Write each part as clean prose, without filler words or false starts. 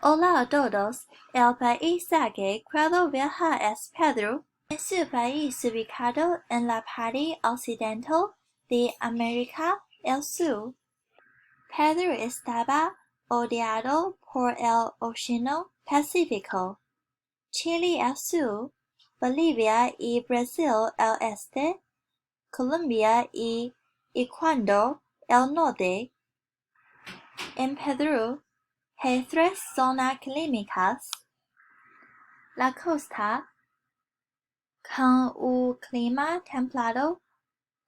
Hola a todos, el paisaje cuando viaja es Pedro. En su país ubicado en la parte occidental de América del Sur. Pedro estaba rodeado por el Océano Pacífico, Chile al sur, Bolivia y Brasil al este, Colombia y Ecuador al norte. En Perú hay tres zonas climáticas. La costa, con un clima templado,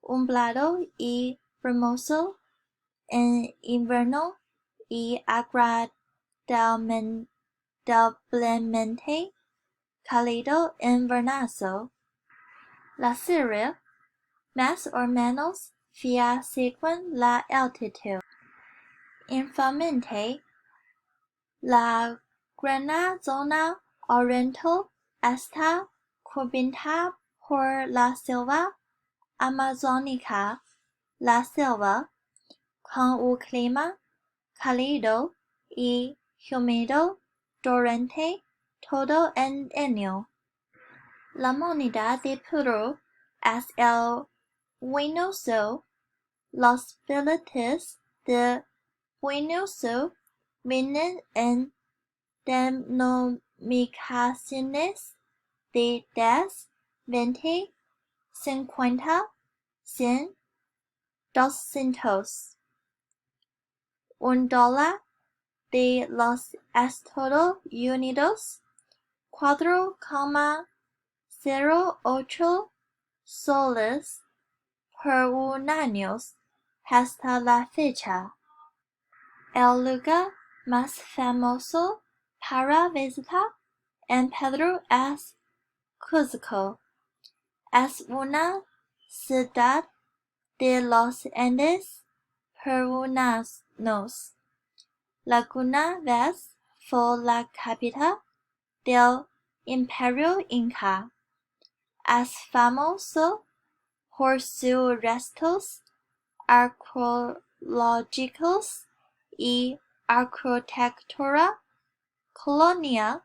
humedado y hermoso en invierno y agradablemente cálido en verano. La Sierra, más o menos fría según la altitud. Informalmente, la gran zona oriental está cubierta por la selva amazónica. La selva, con un clima cálido y húmedo durante todo el año. La moneda de Perú es el huinoso. Los billetes de huinoso vienen en denominaciones de 10, 20, 50, 100, 200. $1 de los Estados Unidos, 4,08 soles por un año hasta la fecha. El lugar más famoso para visitar en Perú es Cusco. Es una ciudad de los Andes peruanos. Alguna vez fue la capital del Imperio Inca. Es famoso por sus restos arqueológicos y arquitectura colonial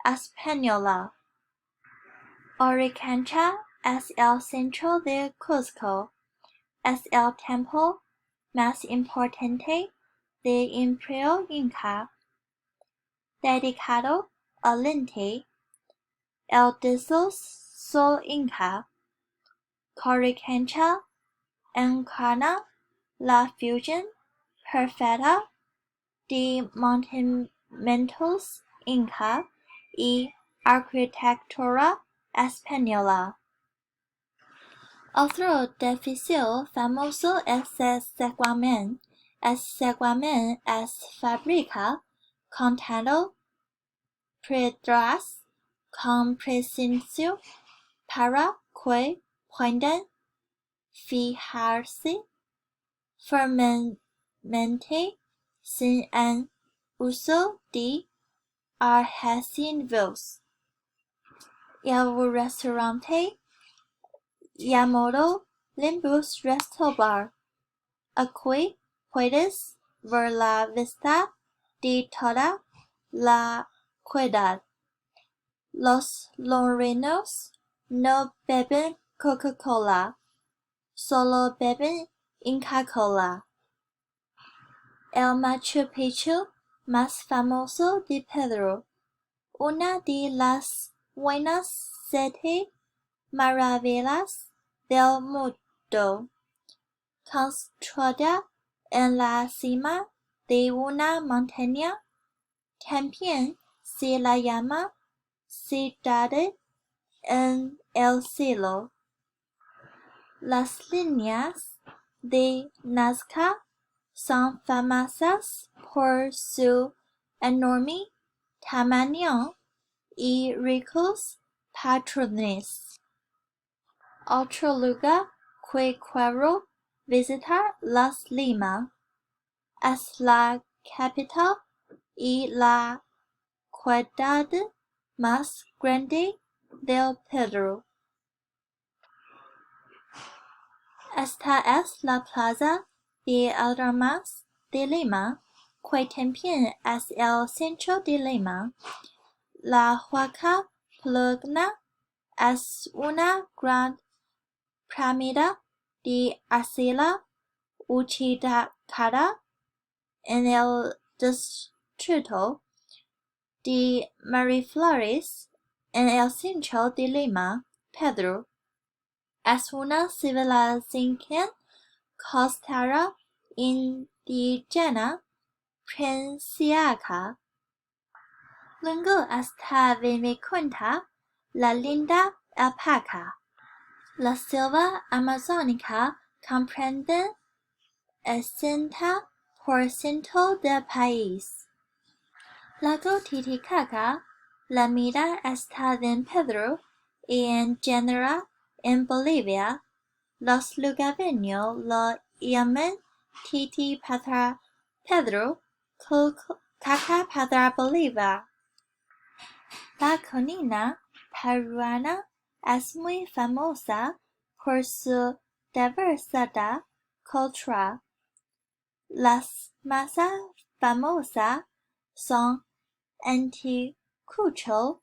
española. Oricancha es el centro de Cusco. Es el templo más importante del Imperio Inca, dedicado al Inti, el dios Sol Inca. Coricancha encarna la fusión perfecta de monumentos inca y arquitectura española. Otro edificio famoso es el Saguamen. El Saguamen es fábrica contando piedras con precisión para que puedan fijarse firmemente sin el uso de adhesivos. El restaurante llamado Limbus Resto Bar. Aquí puedes ver la vista de toda la ciudad. Los lorenos no beben Coca-Cola, solo beben Inca Cola. El Machu Picchu más famoso de Perú, una de las buenas 7 maravillas del mundo, construida en la cima de una montaña, también se la llama Ciudad en el cielo. Las líneas de Nazca son famosas por su enorme tamaño y ricos patrones. Otro lugar que quiero visitar es Lima. Es la capital y la ciudad más grande del Perú. Esta es la plaza de armas de Lima, que también es el centro del lema. La Huaca Plana es una gran pirámide de arcilla ubicada en el distrito de Miraflores, en el centro de Lima, Perú. Es una civilización costera indígena princiaca. Luego está Venezuela, la linda alpaca. La selva amazónica comprende el 60% del país. Lago Titicaca, la mitad está en Perú y en general en Bolivia. Los lugareños lo llaman Titi para Perú, Caca para Bolivia. La colina peruana es muy famosa por su diversidad cultural. Las más famosas son Anticucho,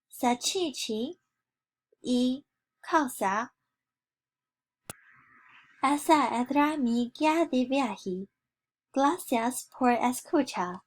Sachichi y Causa. Esa era mi guía de viaje. Gracias por escuchar.